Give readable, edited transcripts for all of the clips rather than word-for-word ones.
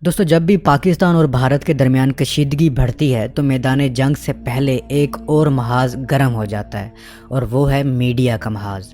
دوستو، جب بھی پاکستان اور بھارت کے درمیان کشیدگی بڑھتی ہے تو میدان جنگ سے پہلے ایک اور محاذ گرم ہو جاتا ہے، اور وہ ہے میڈیا کا محاذ۔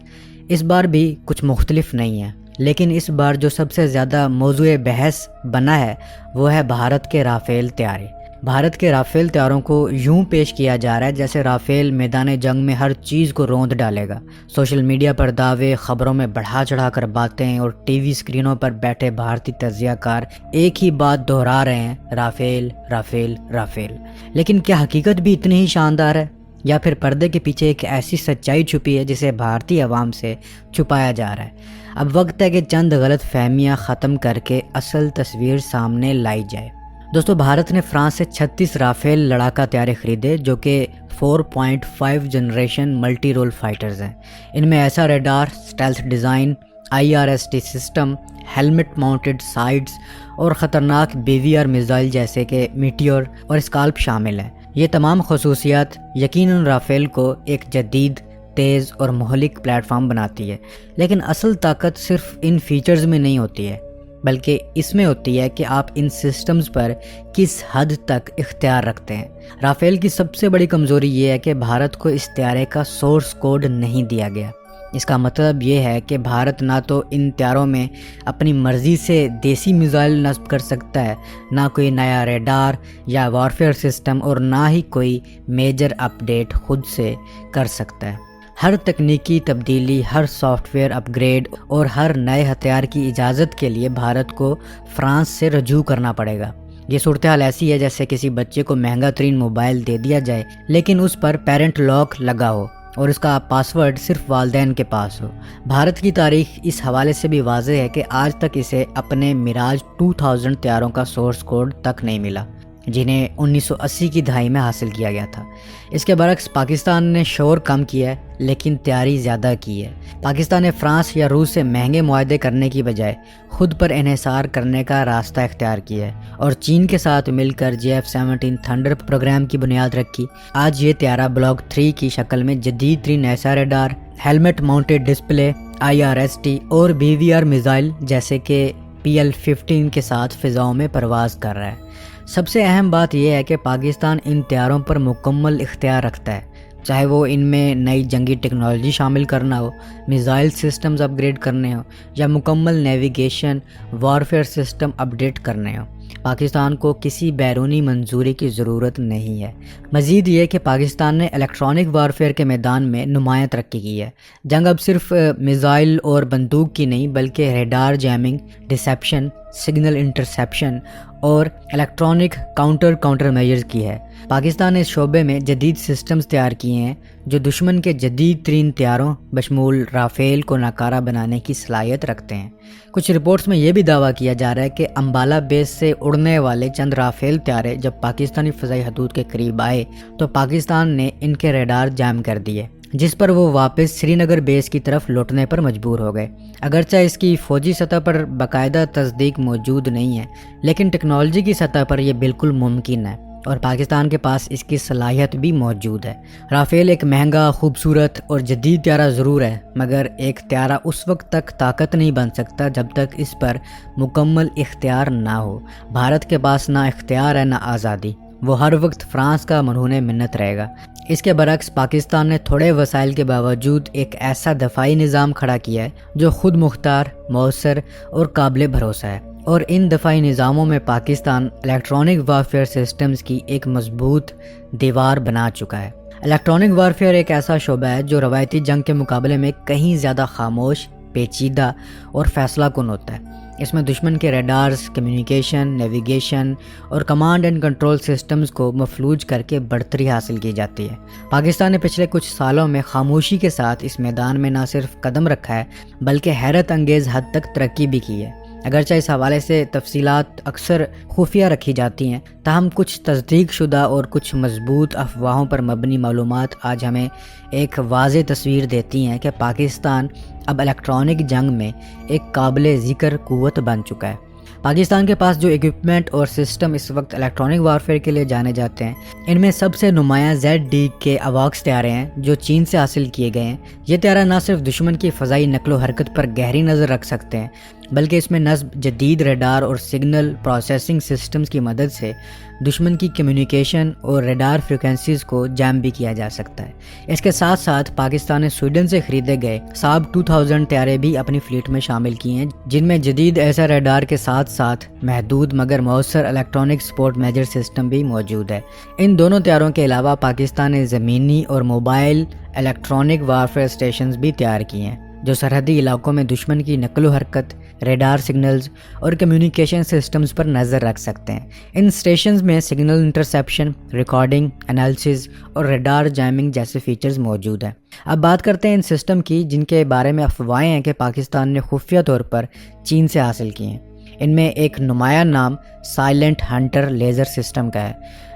اس بار بھی کچھ مختلف نہیں ہے، لیکن اس بار جو سب سے زیادہ موضوع بحث بنا ہے وہ ہے بھارت کے رافیل طیارے۔ بھارت کے رافیل طیاروں کو یوں پیش کیا جا رہا ہے جیسے رافیل میدان جنگ میں ہر چیز کو روند ڈالے گا۔ سوشل میڈیا پر دعوے، خبروں میں بڑھا چڑھا کر باتیں، اور ٹی وی اسکرینوں پر بیٹھے بھارتی تجزیہ کار ایک ہی بات دہرا رہے ہیں: رافیل رافیل رافیل۔ لیکن کیا حقیقت بھی اتنی ہی شاندار ہے، یا پھر پردے کے پیچھے ایک ایسی سچائی چھپی ہے جسے بھارتی عوام سے چھپایا جا رہا ہے؟ اب وقت ہے کہ چند غلط فہمیاں ختم کر کے اصل تصویر سامنے لائی جائے۔ دوستو، بھارت نے فرانس سے 36 رافیل لڑاکا طیارے خریدے جو کہ 4.5 جنریشن ملٹی رول فائٹرز ہیں۔ ان میں ایسا radar, stealth design, IRST system, helmet mounted sights اور خطرناک BVR میزائل جیسے کہ میٹیور اور اسکالپ شامل ہیں۔ یہ تمام خصوصیات یقیناً رافیل کو ایک جدید، تیز اور مہلک پلیٹ فارم بناتی ہے، لیکن اصل طاقت صرف ان فیچرز میں نہیں ہوتی ہے، بلکہ اس میں ہوتی ہے کہ آپ ان سسٹمز پر کس حد تک اختیار رکھتے ہیں۔ رافیل کی سب سے بڑی کمزوری یہ ہے کہ بھارت کو اس طیارے کا سورس کوڈ نہیں دیا گیا۔ اس کا مطلب یہ ہے کہ بھارت نہ تو ان طیاروں میں اپنی مرضی سے دیسی میزائل نصب کر سکتا ہے، نہ کوئی نیا ریڈار یا وارفیئر سسٹم، اور نہ ہی کوئی میجر اپ ڈیٹ خود سے کر سکتا ہے۔ ہر تکنیکی تبدیلی، ہر سافٹ ویئر اپ گریڈ اور ہر نئے ہتھیار کی اجازت کے لیے بھارت کو فرانس سے رجوع کرنا پڑے گا۔ یہ صورتحال ایسی ہے جیسے کسی بچے کو مہنگا ترین موبائل دے دیا جائے لیکن اس پر پیرنٹ لاک لگا ہو اور اس کا پاسورڈ صرف والدین کے پاس ہو۔ بھارت کی تاریخ اس حوالے سے بھی واضح ہے کہ آج تک اسے اپنے میراج 2000 طیاروں کا سورس کوڈ تک نہیں ملا، جنہیں 1980 کی دہائی میں حاصل کیا گیا تھا۔ اس کے برعکس پاکستان نے شور کم کیا ہے لیکن تیاری زیادہ کی ہے۔ پاکستان نے فرانس یا روس سے مہنگے معاہدے کرنے کی بجائے خود پر انحصار کرنے کا راستہ اختیار کیا ہے اور چین کے ساتھ مل کر JF-17 تھنڈر پروگرام کی بنیاد رکھی۔ آج یہ طیارہ بلاک 3 کی شکل میں جدید ترین ایسا radar, helmet mounted display, IRST اور BVR میزائل جیسے کہ PL-15 کے ساتھ فضاؤں میں پرواز کر رہا ہے۔ سب سے اہم بات یہ ہے کہ پاکستان ان طیاروں پر مکمل اختیار رکھتا ہے، چاہے وہ ان میں نئی جنگی ٹیکنالوجی شامل کرنا ہو، میزائل سسٹمز اپ گریڈ کرنے ہوں، یا مکمل نیویگیشن وارفیئر سسٹم اپ ڈیٹ کرنے ہوں۔ پاکستان کو کسی بیرونی منظوری کی ضرورت نہیں ہے۔ مزید یہ کہ پاکستان نے الیکٹرانک وارفیئر کے میدان میں نمایاں ترقی کی ہے۔ جنگ اب صرف میزائل اور بندوق کی نہیں بلکہ radar jamming, deception, signal interception اور الیکٹرانک کاؤنٹر میجرز کی ہے۔ پاکستان نے اس شعبے میں جدید سسٹمز تیار کیے ہیں جو دشمن کے جدید ترین طیاروں بشمول رافیل کو ناکارہ بنانے کی صلاحیت رکھتے ہیں۔ کچھ رپورٹس میں یہ بھی دعویٰ کیا جا رہا ہے کہ امبالہ بیس سے اڑنے والے چند رافیل طیارے جب پاکستانی فضائی حدود کے قریب آئے تو پاکستان نے ان کے ریڈار جام کر دیے، جس پر وہ واپس سری نگر بیس کی طرف لوٹنے پر مجبور ہو گئے۔ اگرچہ اس کی فوجی سطح پر باقاعدہ تصدیق موجود نہیں ہے، لیکن ٹیکنالوجی کی سطح پر یہ بالکل ممکن ہے اور پاکستان کے پاس اس کی صلاحیت بھی موجود ہے۔ رافیل ایک مہنگا، خوبصورت اور جدید طیارہ ضرور ہے، مگر ایک طیارہ اس وقت تک طاقت نہیں بن سکتا جب تک اس پر مکمل اختیار نہ ہو۔ بھارت کے پاس نہ اختیار ہے نہ آزادی، وہ ہر وقت فرانس کا مرہون منت رہے گا۔ اس کے برعکس پاکستان نے تھوڑے وسائل کے باوجود ایک ایسا دفاعی نظام کھڑا کیا ہے جو خود مختار، مؤثر اور قابل بھروسہ ہے، اور ان دفاعی نظاموں میں پاکستان الیکٹرانک وارفیئر سسٹمز کی ایک مضبوط دیوار بنا چکا ہے۔ الیکٹرانک وارفیئر ایک ایسا شعبہ ہے جو روایتی جنگ کے مقابلے میں کہیں زیادہ خاموش، پیچیدہ اور فیصلہ کن ہوتا ہے۔ اس میں دشمن کے ریڈارز، کمیونیکیشن، نیویگیشن اور کمانڈ اینڈ کنٹرول سسٹمز کو مفلوج کر کے بڑھتری حاصل کی جاتی ہے۔ پاکستان نے پچھلے کچھ سالوں میں خاموشی کے ساتھ اس میدان میں نہ صرف قدم رکھا ہے بلکہ حیرت انگیز حد تک ترقی بھی کی ہے۔ اگرچہ اس حوالے سے تفصیلات اکثر خفیہ رکھی جاتی ہیں، تاہم کچھ تصدیق شدہ اور کچھ مضبوط افواہوں پر مبنی معلومات آج ہمیں ایک واضح تصویر دیتی ہیں کہ پاکستان اب الیکٹرانک جنگ میں ایک قابل ذکر قوت بن چکا ہے۔ پاکستان کے پاس جو ایکوپمنٹ اور سسٹم اس وقت الیکٹرانک وارفیئر کے لیے جانے جاتے ہیں، ان میں سب سے نمایاں ZD کے AWACS طیارے ہیں جو چین سے حاصل کیے گئے ہیں۔ یہ طیارہ نہ صرف دشمن کی فضائی نقل و حرکت پر گہری نظر رکھ سکتے ہیں بلکہ اس میں نصب جدید ریڈار اور سگنل پروسیسنگ سسٹمز کی مدد سے دشمن کی کمیونیکیشن اور ریڈار فریکوینسیز کو جیم بھی کیا جا سکتا ہے۔ اس کے ساتھ ساتھ پاکستان نے سویڈن سے خریدے گئے ساب 2000 طیارے بھی اپنی فلیٹ میں شامل کیے ہیں، جن میں جدید ایسا ریڈار کے ساتھ ساتھ محدود مگر مؤثر الیکٹرانک سپورٹ میجر سسٹم بھی موجود ہے۔ ان دونوں طیاروں کے علاوہ پاکستان نے زمینی اور موبائل الیکٹرانک وارفیئر اسٹیشنز بھی تیار کیے ہیں، جو سرحدی علاقوں میں دشمن کی نقل و حرکت، ریڈار سگنلز اور کمیونیکیشن سسٹمز پر نظر رکھ سکتے ہیں۔ ان اسٹیشنز میں سگنل انٹرسیپشن، ریکارڈنگ، انالیسز اور ریڈار جیمنگ جیسے فیچرز موجود ہیں۔ اب بات کرتے ہیں ان سسٹم کی جن کے بارے میں افواہیں ہیں کہ پاکستان نے خفیہ طور پر چین سے حاصل کی ہیں۔ ان میں ایک نمایاں نام سائلنٹ ہنٹر لیزر سسٹم کا ہے،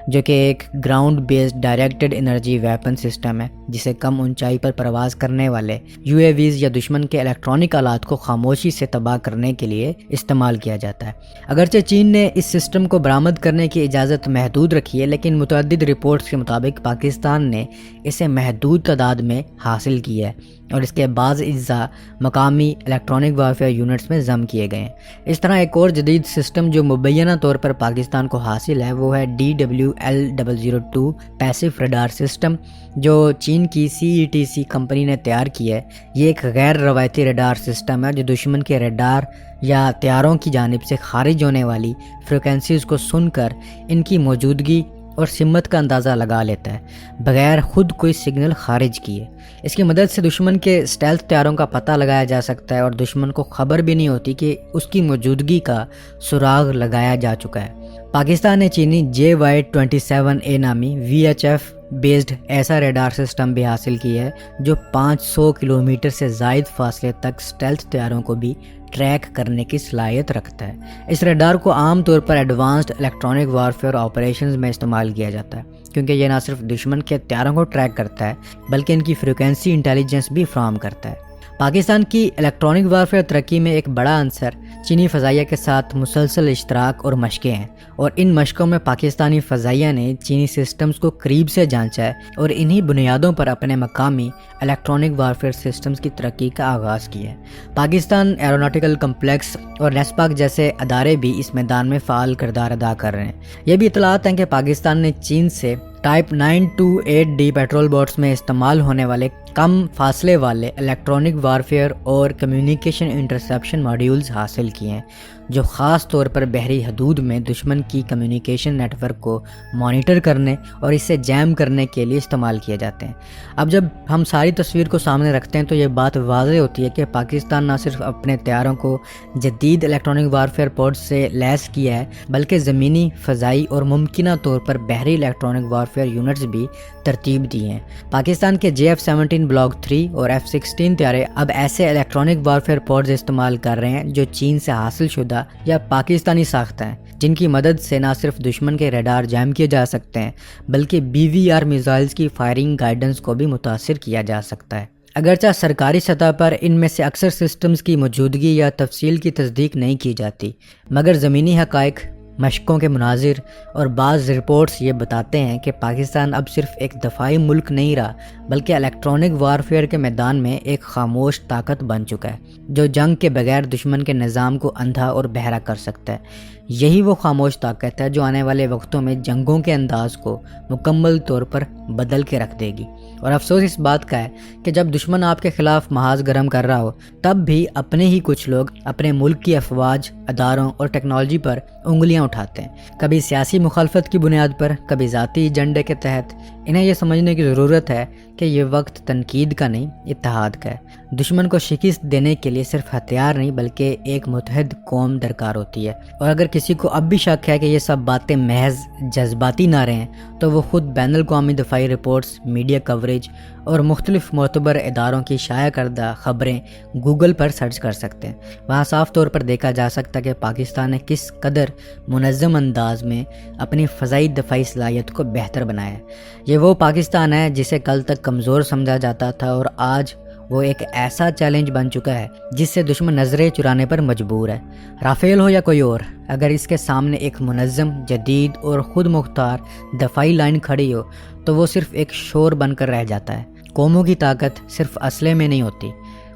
جو کہ ایک ground based directed energy weapon system ہے، جسے کم اونچائی پر پرواز کرنے والے یو اے ویز یا دشمن کے الیکٹرانک آلات کو خاموشی سے تباہ کرنے کے لیے استعمال کیا جاتا ہے۔ اگرچہ چین نے اس سسٹم کو برآمد کرنے کی اجازت محدود رکھی ہے، لیکن متعدد رپورٹس کے مطابق پاکستان نے اسے محدود تعداد میں حاصل کیا ہے اور اس کے بعض اجزاء مقامی الیکٹرانک وارفیئر یونٹس میں ضم کیے گئے ہیں۔ اس طرح ایک اور جدید سسٹم جو مبینہ طور پر پاکستان کو حاصل ہے وہ ہے DWL-002 پیسو ریڈار سسٹم، جو چین کی CETC کمپنی نے تیار کی ہے۔ یہ ایک غیر روایتی ریڈار سسٹم ہے جو دشمن کے ریڈار یا طیاروں کی جانب سے خارج ہونے والی فریکوینسیز کو سن کر ان کی موجودگی اور سمت کا اندازہ لگا لیتا ہے بغیر خود کوئی سگنل خارج کیے۔ اس کی مدد سے دشمن کے اسٹیلتھ طیاروں کا پتہ لگایا جا سکتا ہے اور دشمن کو خبر بھی نہیں ہوتی کہ اس کی موجودگی کا سراغ لگایا جا چکا ہے۔ پاکستان نے چینی JY-27A نامی VHF بیسڈ ایسا ریڈار سسٹم بھی حاصل کی ہے جو 500 کلومیٹر سے زائد فاصلے تک اسٹیلتھ طیاروں کو بھی ٹریک کرنے کی صلاحیت رکھتا ہے۔ اس ریڈار کو عام طور پر ایڈوانسڈ الیکٹرانک وارفیئر آپریشنز میں استعمال کیا جاتا ہے، کیونکہ یہ نہ صرف دشمن کے طیاروں کو ٹریک کرتا ہے بلکہ ان کی فریکوینسی انٹیلیجنس بھی فراہم کرتا ہے۔ پاکستان کی الیکٹرانک وارفیئر ترقی میں ایک بڑا عنصر چینی فضائیہ کے ساتھ مسلسل اشتراک اور مشقیں ہیں، اور ان مشقوں میں پاکستانی فضائیہ نے چینی سسٹمز کو قریب سے جانچا ہے اور انہی بنیادوں پر اپنے مقامی الیکٹرانک وارفیئر سسٹمز کی ترقی کا آغاز کیا ہے۔ پاکستان ایروناٹیکل کمپلیکس اور نیسپاک جیسے ادارے بھی اس میدان میں فعال کردار ادا کر رہے ہیں۔ یہ بھی اطلاعات ہیں کہ پاکستان نے چین سے ٹائپ 928D پیٹرول بوٹس میں استعمال ہونے والے کم فاصلے والے الیکٹرانک وارفیئر اور کمیونیکیشن انٹرسیپشن ماڈیولز حاصل کیے ہیں، جو خاص طور پر بحری حدود میں دشمن کی کمیونیکیشن نیٹ ورک کو مانیٹر کرنے اور اسے جیم کرنے کے لیے استعمال کیے جاتے ہیں۔ اب جب ہم ساری تصویر کو سامنے رکھتے ہیں تو یہ بات واضح ہوتی ہے کہ پاکستان نہ صرف اپنے طیاروں کو جدید الیکٹرانک وارفیئر پوڈز سے لیس کیا ہے بلکہ زمینی، فضائی اور ممکنہ طور پر بحری الیکٹرانک وارفیئر یونٹس بھی ترتیب دی ہیں۔ پاکستان کے JF-17 بلاک 3 اور F-16 طیارے اب ایسے الیکٹرانک وارفیئر پوڈز استعمال کر رہے ہیں جو چین سے حاصل شدہ یا پاکستانی ساختہ ہیں، جن کی مدد سے نہ صرف دشمن کے ریڈار جیم کیے جا سکتے ہیں بلکہ BVR میزائلز کی فائرنگ گائیڈنس کو بھی متاثر کیا جا سکتا ہے۔ اگرچہ سرکاری سطح پر ان میں سے اکثر سسٹمز کی موجودگی یا تفصیل کی تصدیق نہیں کی جاتی، مگر زمینی حقائق، مشقوں کے مناظر اور بعض رپورٹس یہ بتاتے ہیں کہ پاکستان اب صرف ایک دفاعی ملک نہیں رہا بلکہ الیکٹرانک وارفیئر کے میدان میں ایک خاموش طاقت بن چکا ہے، جو جنگ کے بغیر دشمن کے نظام کو اندھا اور بہرا کر سکتا ہے۔ یہی وہ خاموش طاقت ہے جو آنے والے وقتوں میں جنگوں کے انداز کو مکمل طور پر بدل کے رکھ دے گی۔ اور افسوس اس بات کا ہے کہ جب دشمن آپ کے خلاف محاذ گرم کر رہا ہو تب بھی اپنے ہی کچھ لوگ اپنے ملک کی افواج، اداروں اور ٹیکنالوجی پر انگلیاں اٹھاتے ہیں، کبھی سیاسی مخالفت کی بنیاد پر، کبھی ذاتی ایجنڈے کے تحت۔ انہیں یہ سمجھنے کی ضرورت ہے کہ یہ وقت تنقید کا نہیں، اتحاد کا ہے۔ دشمن کو شکست دینے کے لیے صرف ہتھیار نہیں بلکہ ایک متحد قوم درکار ہوتی ہے، اور اگر کسی کو اب بھی شک ہے کہ یہ سب باتیں محض جذباتی نعرے ہیں تو وہ خود بین الاقوامی دفاعی رپورٹس، میڈیا کوریج اور مختلف معتبر اداروں کی شائع کردہ خبریں گوگل پر سرچ کر سکتے ہیں۔ وہاں صاف طور پر دیکھا جا سکتا ہے کہ پاکستان نے کس قدر منظم انداز میں اپنی فضائی دفاعی صلاحیت کو بہتر بنایا ہے۔ یہ وہ پاکستان ہے جسے کل تک کمزور سمجھا جاتا تھا اور آج وہ ایک ایسا چیلنج بن چکا ہے جس سے دشمن نظریں چرانے پر مجبور ہے۔ رافیل ہو یا کوئی اور، اگر اس کے سامنے ایک منظم، جدید اور خود مختار دفاعی لائن کھڑی ہو تو وہ صرف ایک شور بن کر رہ جاتا ہے۔ قوموں کی طاقت صرف اسلحے میں نہیں ہوتی،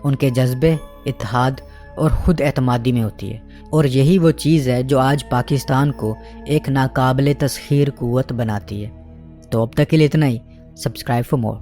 ان کے جذبے، اتحاد اور خود اعتمادی میں ہوتی ہے، اور یہی وہ چیز ہے جو آج پاکستان کو ایک ناقابل تسخیر قوت بناتی ہے۔ تو اب تک کے لیے اتنا ہی۔ Subscribe for more.